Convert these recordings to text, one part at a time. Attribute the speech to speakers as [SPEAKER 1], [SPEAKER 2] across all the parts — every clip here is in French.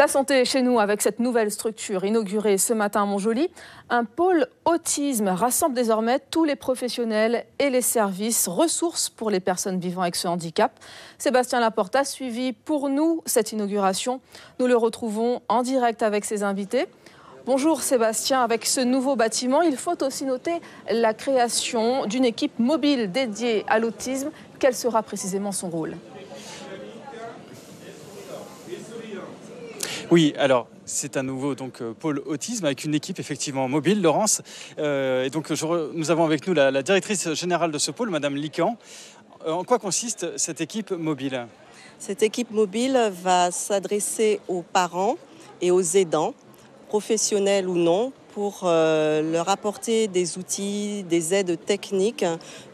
[SPEAKER 1] La santé chez nous avec cette nouvelle structure inaugurée ce matin à Montjoly. Un pôle autisme rassemble désormais tous les professionnels et les services ressources pour les personnes vivant avec ce handicap. Sébastien Laporte a suivi pour nous cette inauguration. Nous le retrouvons en direct avec ses invités. Bonjour Sébastien, avec ce nouveau bâtiment, il faut aussi noter la création d'une équipe mobile dédiée à l'autisme. Quel sera précisément son rôle ?
[SPEAKER 2] Oui, alors c'est un nouveau pôle autisme avec une équipe effectivement mobile, Laurence. Nous avons avec nous la directrice générale de ce pôle, Madame Lican. En quoi consiste cette équipe mobile ?
[SPEAKER 3] Cette équipe mobile va s'adresser aux parents et aux aidants, professionnels ou non, pour leur apporter des outils, des aides techniques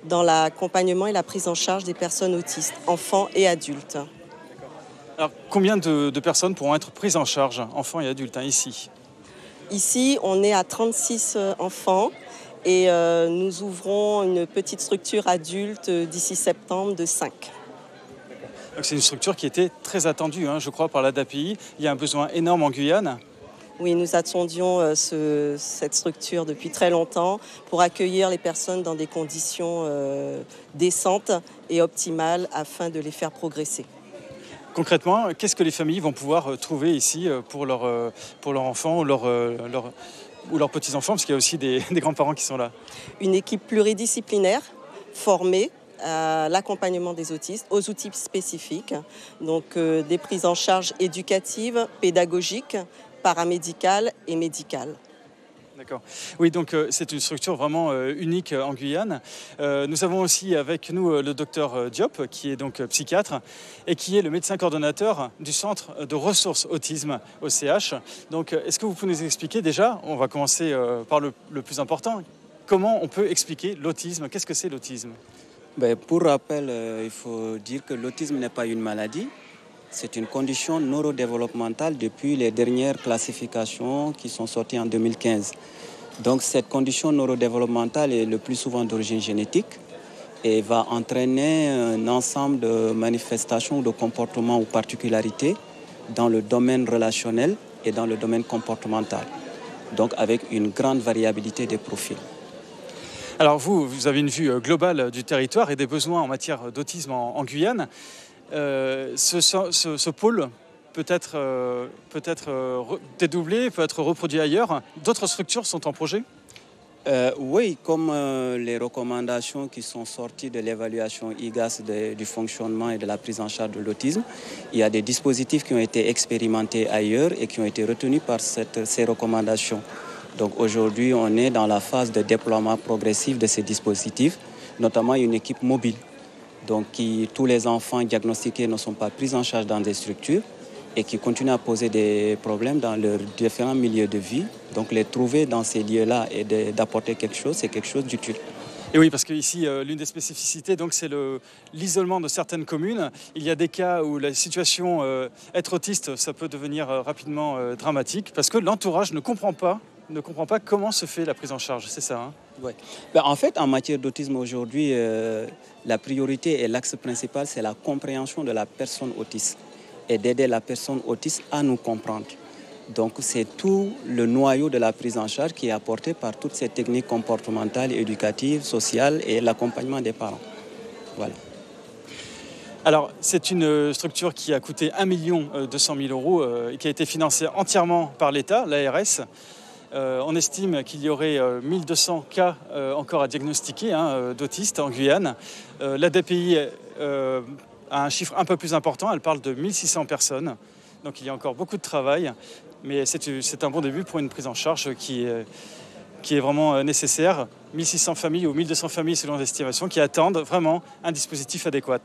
[SPEAKER 3] dans l'accompagnement et la prise en charge des personnes autistes, enfants et adultes.
[SPEAKER 2] Alors, combien de personnes pourront être prises en charge, enfants et adultes, ici ?
[SPEAKER 3] Ici, on est à 36 enfants et nous ouvrons une petite structure adulte d'ici septembre de 5.
[SPEAKER 2] Donc, c'est une structure qui était très attendue, je crois, par l'ADAPI. Il y a un besoin énorme en Guyane.
[SPEAKER 3] Oui, nous attendions cette structure depuis très longtemps pour accueillir les personnes dans des conditions décentes et optimales afin de les faire progresser.
[SPEAKER 2] Concrètement, qu'est-ce que les familles vont pouvoir trouver ici pour leurs enfants ou leurs petits-enfants, parce qu'il y a aussi des grands-parents qui sont là?
[SPEAKER 3] Une équipe pluridisciplinaire formée à l'accompagnement des autistes, aux outils spécifiques, donc des prises en charge éducatives, pédagogiques, paramédicales et médicales.
[SPEAKER 2] D'accord. Oui, donc c'est une structure vraiment unique en Guyane. Nous avons aussi avec nous le docteur Diop, qui est donc psychiatre et qui est le médecin coordonnateur du centre de ressources autisme au CH. Donc, est-ce que vous pouvez nous expliquer déjà, on va commencer par le plus important, comment on peut expliquer l'autisme? Qu'est-ce que c'est l'autisme?
[SPEAKER 4] Pour rappel, il faut dire que l'autisme n'est pas une maladie. C'est une condition neurodéveloppementale depuis les dernières classifications qui sont sorties en 2015. Donc cette condition neurodéveloppementale est le plus souvent d'origine génétique et va entraîner un ensemble de manifestations, de comportements ou particularités dans le domaine relationnel et dans le domaine comportemental. Donc avec une grande variabilité des profils.
[SPEAKER 2] Alors vous avez une vue globale du territoire et des besoins en matière d'autisme en Guyane. Ce pôle peut être dédoublé, peut être reproduit ailleurs. D'autres structures sont en projet ?
[SPEAKER 4] Oui, comme les recommandations qui sont sorties de l'évaluation IGAS du fonctionnement et de la prise en charge de l'autisme, il y a des dispositifs qui ont été expérimentés ailleurs et qui ont été retenus par ces recommandations. Donc aujourd'hui, on est dans la phase de déploiement progressif de ces dispositifs, notamment une équipe mobile. Donc tous les enfants diagnostiqués ne sont pas pris en charge dans des structures et qui continuent à poser des problèmes dans leurs différents milieux de vie. Donc les trouver dans ces lieux-là et d'apporter quelque chose, c'est quelque chose d'utile.
[SPEAKER 2] Et oui, parce qu'ici, l'une des spécificités, c'est l'isolement de certaines communes. Il y a des cas où la situation, être autiste, ça peut devenir rapidement dramatique parce que l'entourage ne comprend pas comment se fait la prise en charge, c'est ça,
[SPEAKER 4] Oui. En fait, en matière d'autisme aujourd'hui, la priorité et l'axe principal, c'est la compréhension de la personne autiste et d'aider la personne autiste à nous comprendre. Donc, c'est tout le noyau de la prise en charge qui est apporté par toutes ces techniques comportementales, éducatives, sociales et l'accompagnement des parents. Voilà.
[SPEAKER 2] Alors, c'est une structure qui a coûté 1 200 000 € et qui a été financée entièrement par l'État, l'ARS. On estime qu'il y aurait 1200 cas encore à diagnostiquer d'autistes en Guyane. L'ADAPI a un chiffre un peu plus important, elle parle de 1600 personnes. Donc il y a encore beaucoup de travail, mais c'est un bon début pour une prise en charge qui est vraiment nécessaire. 1600 familles ou 1200 familles selon l'estimation qui attendent vraiment un dispositif adéquat.